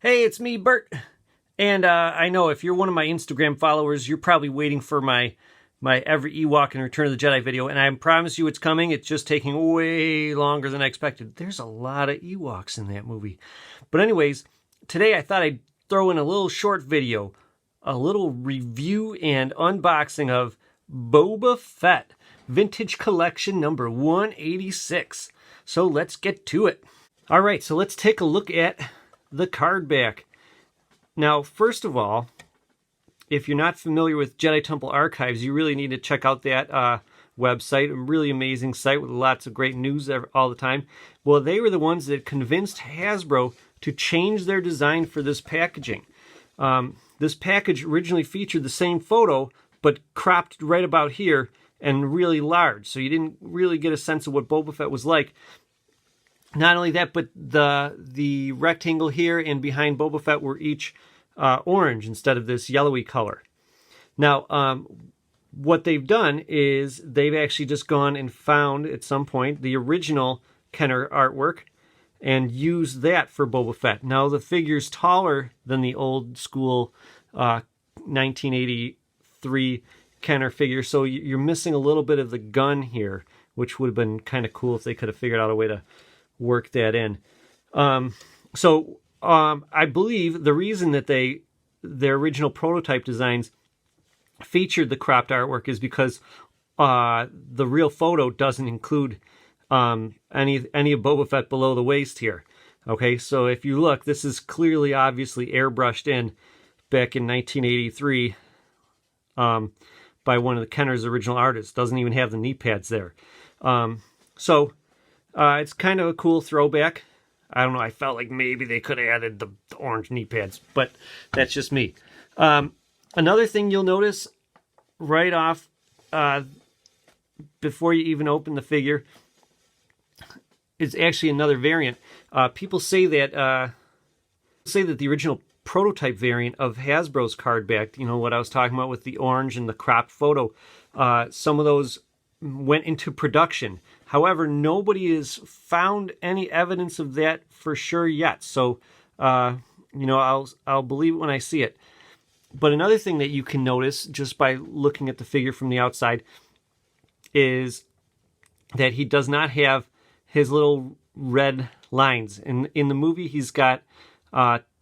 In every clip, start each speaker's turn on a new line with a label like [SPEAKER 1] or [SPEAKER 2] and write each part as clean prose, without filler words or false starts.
[SPEAKER 1] Hey, it's me, Bert. And I know if you're one of my Instagram followers, you're probably waiting for my every Ewok and Return of the Jedi video, and I promise you it's coming. It's just taking way longer than I expected. There's a lot of Ewoks in that movie. But anyways, today I thought I'd throw in a little short video, a little review and unboxing of Boba Fett, Vintage Collection number 186. So let's get to it. All right, so let's take a look at the card back. Now, first of all, if you're not familiar with Jedi Temple Archives, you really need to check out that website. A really amazing site with lots of great news all the time. Well, they were the ones that convinced Hasbro to change their design for this packaging. This package originally featured the same photo, but cropped right about here and really large. So you didn't really get a sense of what Boba Fett was like. Not only that, but the rectangle here and behind Boba Fett were each orange instead of this yellowy color. Now, what they've done is they've actually just gone and found at some point the original Kenner artwork and used that for Boba Fett. Now, the figure's taller than the old school 1983 Kenner figure, so you're missing a little bit of the gun here, which would have been kind of cool if they could have figured out a way to work that in. I believe the reason that their original prototype designs featured the cropped artwork is because the real photo doesn't include any of Boba Fett below the waist here. Okay, so if you look, this is clearly, obviously airbrushed in back in 1983 by one of the Kenner's original artists. Doesn't even have the knee pads there. It's kind of a cool throwback. I don't know, I felt like maybe they could have added the orange knee pads, but that's just me. Another thing you'll notice right off before you even open the figure is actually another variant. People say that the original prototype variant of Hasbro's card back, you know what I was talking about with the orange and the cropped photo, some of those went into production. However, nobody has found any evidence of that for sure yet. So, I'll believe it when I see it. But another thing that you can notice just by looking at the figure from the outside is that he does not have his little red lines. In the movie, he's got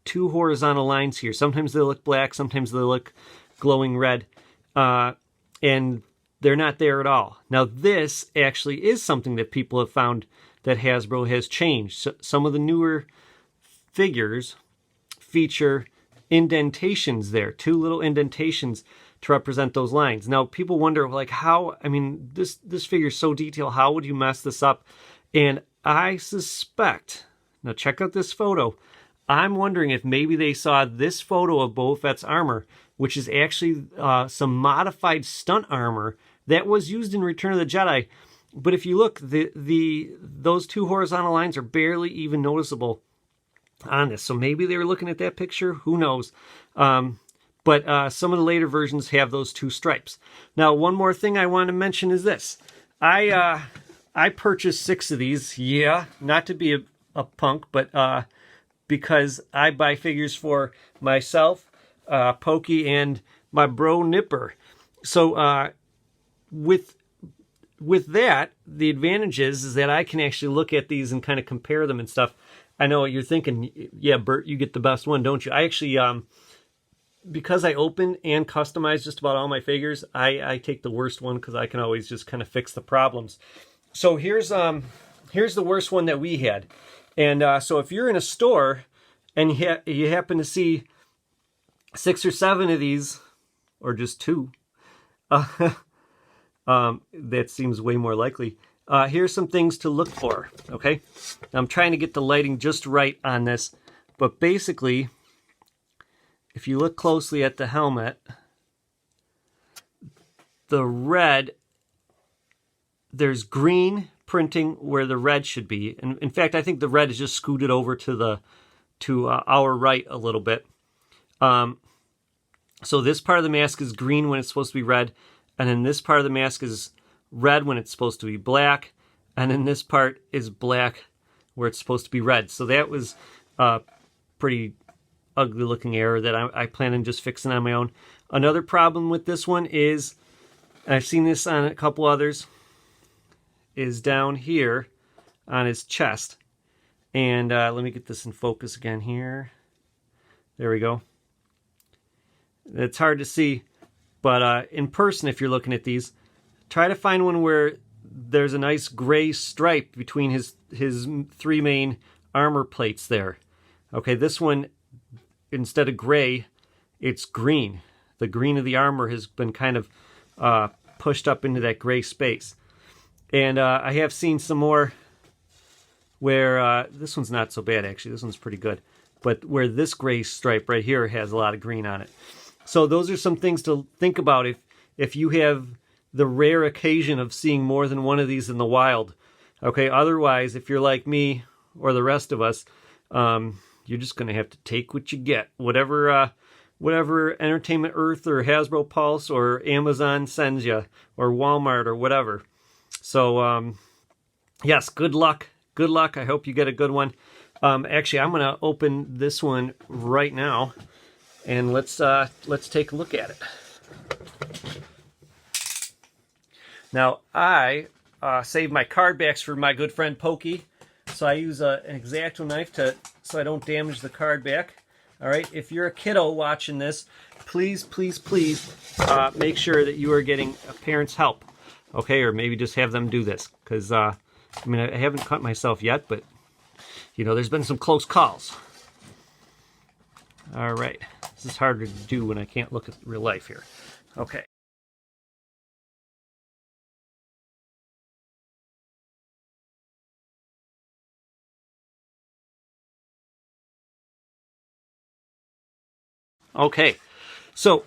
[SPEAKER 1] two horizontal lines here. Sometimes they look black, sometimes they look glowing red. And they're not there at all. Now, this actually is something that people have found that Hasbro has changed. So some of the newer figures feature indentations there, two little indentations to represent those lines. Now, people wonder, like, how, I mean, this figure is so detailed, how would you mess this up? And I suspect, now check out this photo, I'm wondering if maybe they saw this photo of Boba Fett's armor, which is actually some modified stunt armor that was used in Return of the Jedi. But if you look, those two horizontal lines are barely even noticeable on this. So maybe they were looking at that picture. Who knows? But some of the later versions have those two stripes. Now, one more thing I want to mention is this. I purchased 6 of these. Yeah, not to be a punk, but because I buy figures for myself, Pokey, and my bro Nipper. So with that, the advantage is that I can actually look at these and kind of compare them and stuff. I know what you're thinking. Yeah, Bert, you get the best one, don't you? I actually, because I open and customize just about all my figures, I take the worst one because I can always just kind of fix the problems. So here's the worst one that we had. And so if you're in a store and you happen to see 6 or 7 of these, or just 2, that seems way more likely. Here's some things to look for, okay? I'm trying to get the lighting just right on this, but basically, if you look closely at the helmet, the red, there's green printing where the red should be. And in fact, I think the red is just scooted over to our right a little bit. So this part of the mask is green when it's supposed to be red. And then this part of the mask is red when it's supposed to be black. And then this part is black where it's supposed to be red. So that was pretty ugly looking error that I plan on just fixing on my own. Another problem with this one is, I've seen this on a couple others, is down here on his chest. And let me get this in focus again here. There we go. It's hard to see, but in person, if you're looking at these, try to find one where there's a nice gray stripe between his three main armor plates there. Okay, this one, instead of gray, it's green. The green of the armor has been kind of pushed up into that gray space. And I have seen some more where, this one's not so bad actually, this one's pretty good, but where this gray stripe right here has a lot of green on it. So those are some things to think about if you have the rare occasion of seeing more than one of these in the wild. Okay, otherwise, if you're like me or the rest of us, you're just going to have to take what you get. Whatever Entertainment Earth or Hasbro Pulse or Amazon sends you, or Walmart or whatever. So, yes, good luck. Good luck. I hope you get a good one. Actually, I'm going to open this one right now, and let's take a look at it. Now, I saved my card backs for my good friend Pokey, so I use an X-Acto knife so I don't damage the card back. All right, if you're a kiddo watching this, please, please, please make sure that you are getting a parent's help, okay? Or maybe just have them do this, because I mean, I haven't cut myself yet, but you know, there's been some close calls. All right, this is harder to do when I can't look at real life here. Okay. Okay, so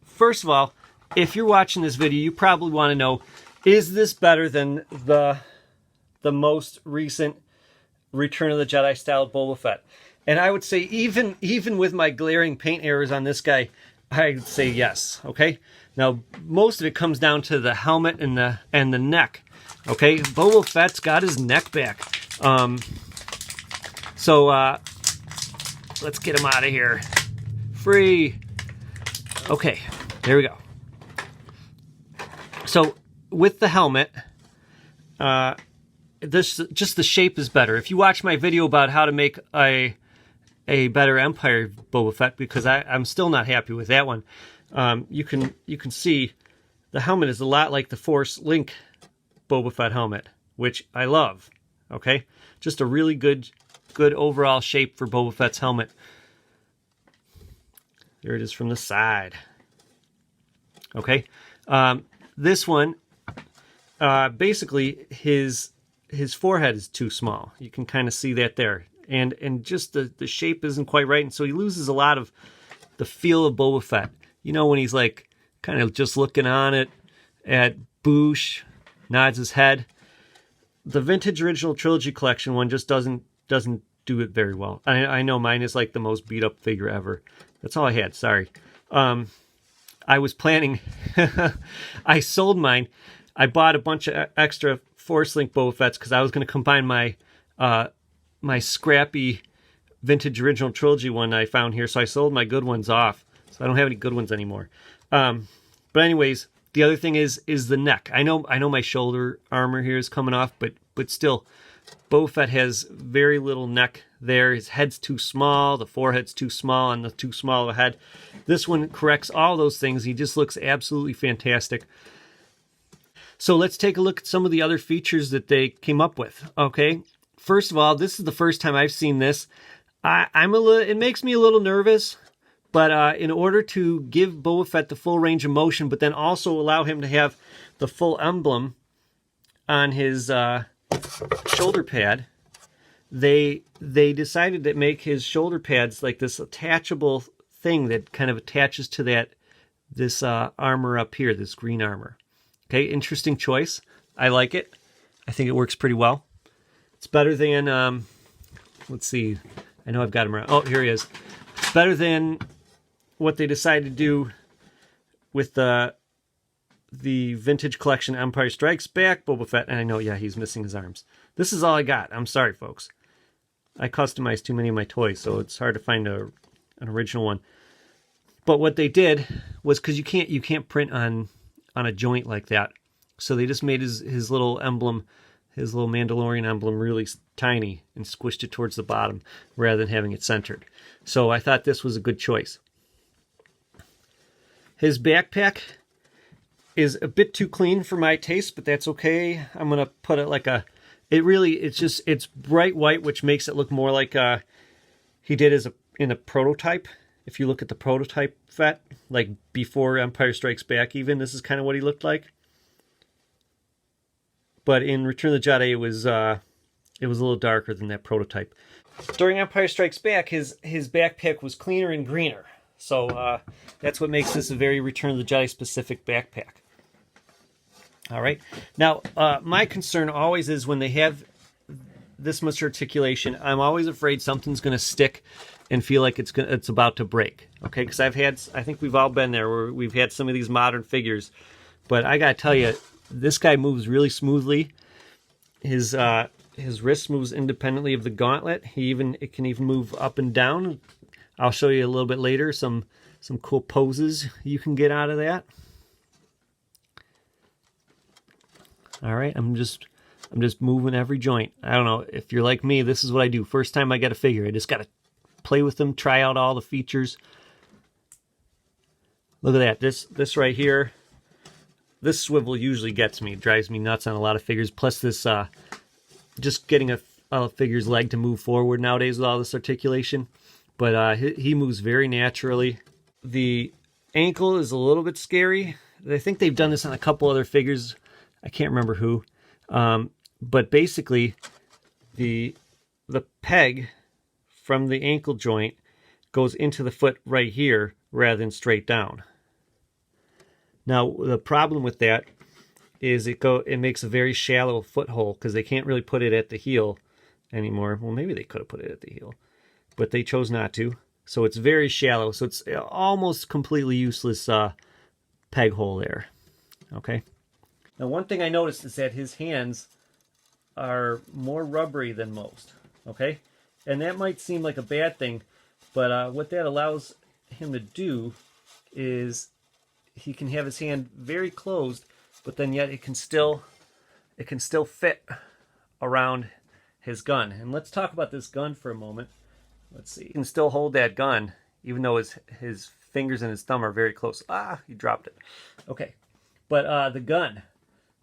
[SPEAKER 1] first of all, if you're watching this video, you probably want to know, is this better than the most recent Return of the Jedi style Boba Fett? And I would say even with my glaring paint errors on this guy, I'd say yes. Okay, now most of it comes down to the helmet and the neck. Okay, Boba Fett's got his neck back. So let's get him out of here. Free. Okay, there we go. So with the helmet, just the shape is better. If you watch my video about how to make a better Empire Boba Fett, because I'm still not happy with that one, you can see the helmet is a lot like the Force Link Boba Fett helmet, which I love. Okay, just a really good overall shape for Boba Fett's helmet. There it is from the side. Okay, this one, basically his forehead is too small. You can kind of see that there, and just the shape isn't quite right, and so he loses a lot of the feel of Boba Fett. You know, when he's like kind of just looking on it at Boosh, nods his head. The Vintage Original Trilogy Collection one just doesn't do it very well. I know mine is like the most beat up figure ever. That's all I had. Sorry. I was planning. I sold mine. I bought a bunch of extra Force Link Boba Fett's because I was going to combine my my scrappy Vintage Original Trilogy one I found here. So I sold my good ones off. So I don't have any good ones anymore. But anyways, the other thing is the neck. I know my shoulder armor here is coming off, but still, Boba Fett has very little neck there. His head's too small, the forehead's too small, and the too small of a head. This one corrects all those things. He just looks absolutely fantastic. So let's take a look at some of the other features that they came up with. Okay, first of all, this is the first time I've seen this. It makes me a little nervous, but in order to give Boba Fett the full range of motion, but then also allow him to have the full emblem on his shoulder pad, they decided to make his shoulder pads like this attachable thing that kind of attaches to this armor up here, this green armor. Okay, interesting choice. I like it. I think it works pretty well. It's better than, let's see, I know I've got him around. Oh, here he is. It's better than what they decided to do with the Vintage Collection Empire Strikes Back Boba Fett. And I know, yeah, he's missing his arms. This is all I got. I'm sorry, folks. I customized too many of my toys, so it's hard to find a an original one. But what they did was, because you can't print on a joint like that, so they just made his little emblem, his little Mandalorian emblem, really tiny and squished it towards the bottom rather than having it centered. So I thought this was a good choice. His backpack is a bit too clean for my taste, but that's okay. I'm gonna put it like it's bright white, which makes it look more like he did in a prototype. If you look at the prototype Fett, like before Empire Strikes Back even, this is kind of what he looked like. But in Return of the Jedi, it was a little darker than that prototype. During Empire Strikes Back, his backpack was cleaner and greener. So that's what makes this a very Return of the Jedi specific backpack. All right. Now, my concern always is when they have this much articulation, I'm always afraid something's going to stick and feel like it's about to break. Okay, because I think we've all been there where we've had some of these modern figures, but I gotta tell you, this guy moves really smoothly. His wrist moves independently of the gauntlet. It can even move up and down. I'll show you a little bit later some cool poses you can get out of that. All right, I'm just moving every joint. I don't know if you're like me. This is what I do. First time I get a figure, I just gotta play with them, try out all the features. Look at that. This right here. This swivel usually gets me. It drives me nuts on a lot of figures. Plus this, just getting a figure's leg to move forward nowadays with all this articulation. But he moves very naturally. The ankle is a little bit scary. I think they've done this on a couple other figures. I can't remember who. But basically, the peg from the ankle joint goes into the foot right here rather than straight down. Now, the problem with that is it makes a very shallow foothold because they can't really put it at the heel anymore. Well, maybe they could have put it at the heel, but they chose not to. So it's very shallow. So it's almost completely useless peg hole there. Okay. Now, one thing I noticed is that his hands are more rubbery than most. Okay. And that might seem like a bad thing, but what that allows him to do is he can have his hand very closed, but then yet it can still fit around his gun. And let's talk about this gun for a moment. Let's see. He can still hold that gun, even though his fingers and his thumb are very close. Ah, he dropped it. Okay. But the gun,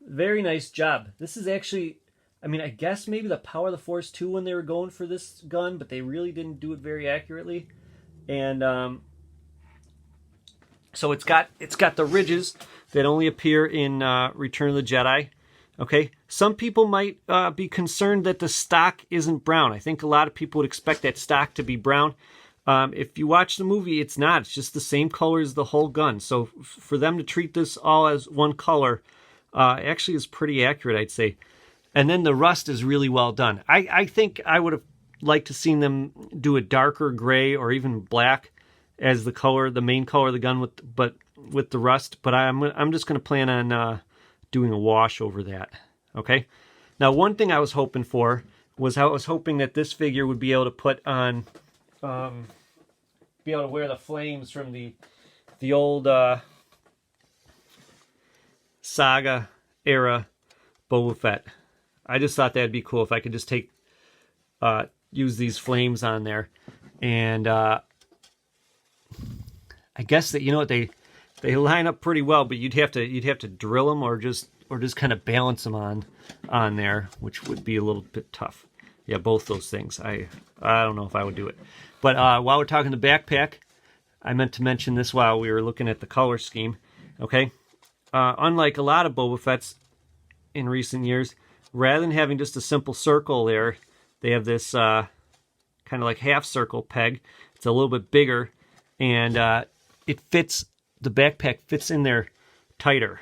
[SPEAKER 1] very nice job. This is actually, I mean, I guess maybe the Power of the Force 2 when they were going for this gun, but they really didn't do it very accurately. And so it's got the ridges that only appear in Return of the Jedi. Okay, some people might be concerned that the stock isn't brown. I think a lot of people would expect that stock to be brown. If you watch the movie, it's not. It's just the same color as the whole gun. So for them to treat this all as one color actually is pretty accurate, I'd say. And then the rust is really well done. I think I would have liked to seen them do a darker gray or even black as the color, the main color of the gun, with the rust. But I'm just going to plan on doing a wash over that. Okay. Now, one thing I was hoping for was I was hoping that this figure would be able to put on, be able to wear the flames from the old saga era Boba Fett. I just thought that'd be cool if I could just use these flames on there, and I guess that, you know what, they line up pretty well, but you'd have to drill them or just kind of balance them on there, which would be a little bit tough. Yeah, both those things. I don't know if I would do it. But while we're talking the backpack, I meant to mention this while we were looking at the color scheme. Okay, unlike a lot of Boba Fett's in recent years, rather than having just a simple circle there, they have this kind of like half circle peg. It's a little bit bigger, and it fits. The backpack fits in there tighter.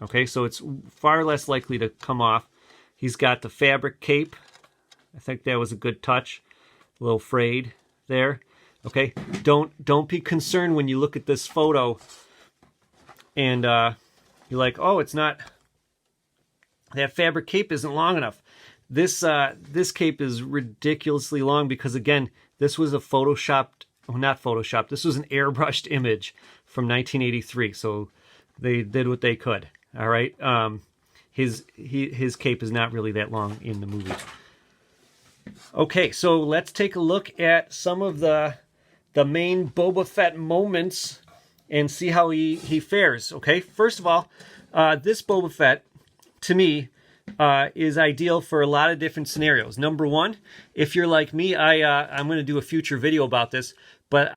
[SPEAKER 1] Okay, so it's far less likely to come off. He's got the fabric cape. I think that was a good touch. A little frayed there. Okay, don't be concerned when you look at this photo and you're like, oh, it's not, that fabric cape isn't long enough. This cape is ridiculously long because, again, this was a photoshopped not Photoshop. This was an airbrushed image from 1983. So they did what they could. All right. His cape is not really that long in the movie. Okay, so let's take a look at some of the main Boba Fett moments and see how he fares. Okay, first of all, this Boba Fett, to me, is ideal for a lot of different scenarios. Number one, if you're like me, I'm going to do a future video about this, but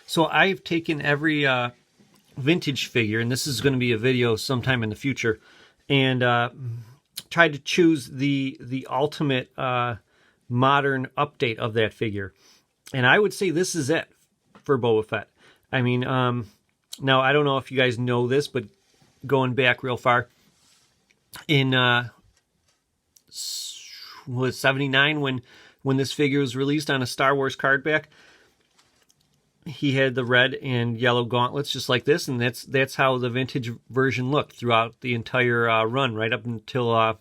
[SPEAKER 1] so I've taken every vintage figure, and this is going to be a video sometime in the future, and tried to choose the ultimate modern update of that figure. And I would say this is it for Boba Fett. I mean, now I don't know if you guys know this, but going back real far, in was 79 when this figure was released on a Star Wars card back, he had the red and yellow gauntlets just like this, and that's how the vintage version looked throughout the entire run, right up until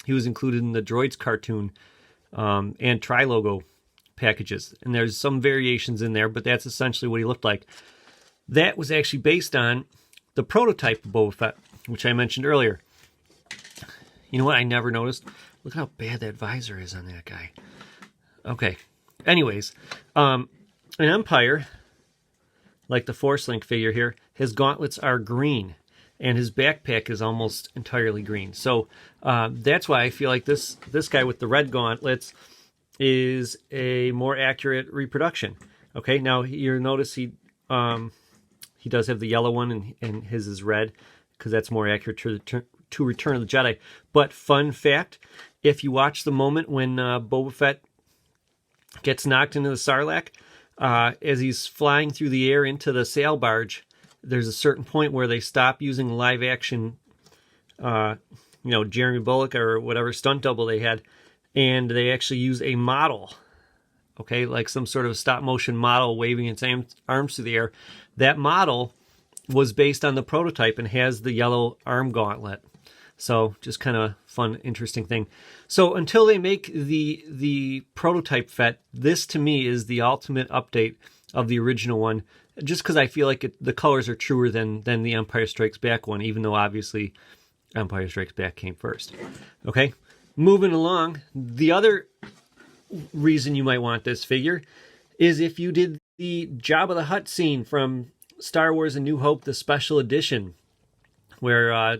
[SPEAKER 1] he was included in the Droids cartoon and Tri-Logo packages. And there's some variations in there, but that's essentially what he looked like. That was actually based on the prototype of Boba Fett, which I mentioned earlier. You know what I never noticed? Look how bad that visor is on that guy. Okay. Anyways, an Empire, like the Force Link figure here, his gauntlets are green, and his backpack is almost entirely green. So that's why I feel like this guy with the red gauntlets is a more accurate reproduction. Okay, now you'll notice he does have the yellow one, and his is red, because that's more accurate to Return of the Jedi. But fun fact, if you watch the moment when Boba Fett gets knocked into the Sarlacc, as he's flying through the air into the sail barge, there's a certain point where they stop using live action, Jeremy Bullock or whatever stunt double they had, and they actually use a model, okay, like some sort of stop motion model waving its arms through the air. That model was based on the prototype and has the yellow arm gauntlet. So just kind of fun, interesting thing. So until they make the prototype Fett, this to me is the ultimate update of the original one, just because I feel like the colors are truer than the Empire Strikes Back one, even though obviously Empire Strikes Back came first. Okay, moving along, the other reason you might want this figure is if you did the Jabba the Hutt scene from Star Wars A New Hope, the special edition, where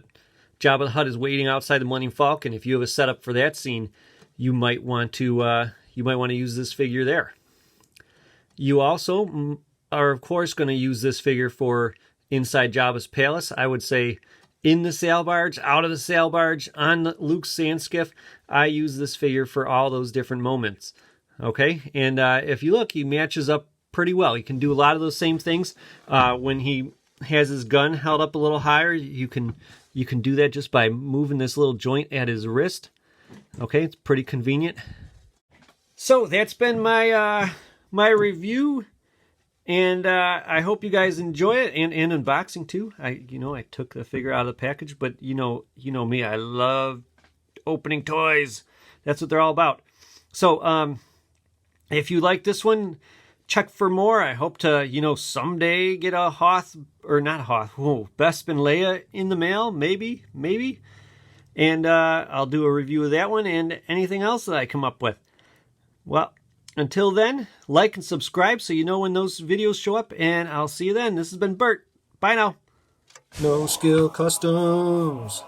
[SPEAKER 1] Jabba the Hutt is waiting outside the Millennium Falcon. If you have a setup for that scene, you might want to use this figure there. You also are, of course, going to use this figure for inside Jabba's palace. I would say in the sail barge, out of the sail barge, on Luke's sand skiff. I use this figure for all those different moments. Okay, and if you look, he matches up pretty well. He can do a lot of those same things. When he has his gun held up a little higher, you can do that just by moving this little joint at his wrist. Okay, it's pretty convenient. So that's been my my review, and I hope you guys enjoy it, and unboxing too. I took the figure out of the package, but you know me, I love opening toys. That's what they're all about. So if you like this one, check for more. I hope to, someday get a Hoth, or not Hoth, Bespin Leia in the mail, maybe. And I'll do a review of that one and anything else that I come up with. Well, until then, like and subscribe so you know when those videos show up, and I'll see you then. This has been Bert. Bye now.
[SPEAKER 2] No Skill Customs.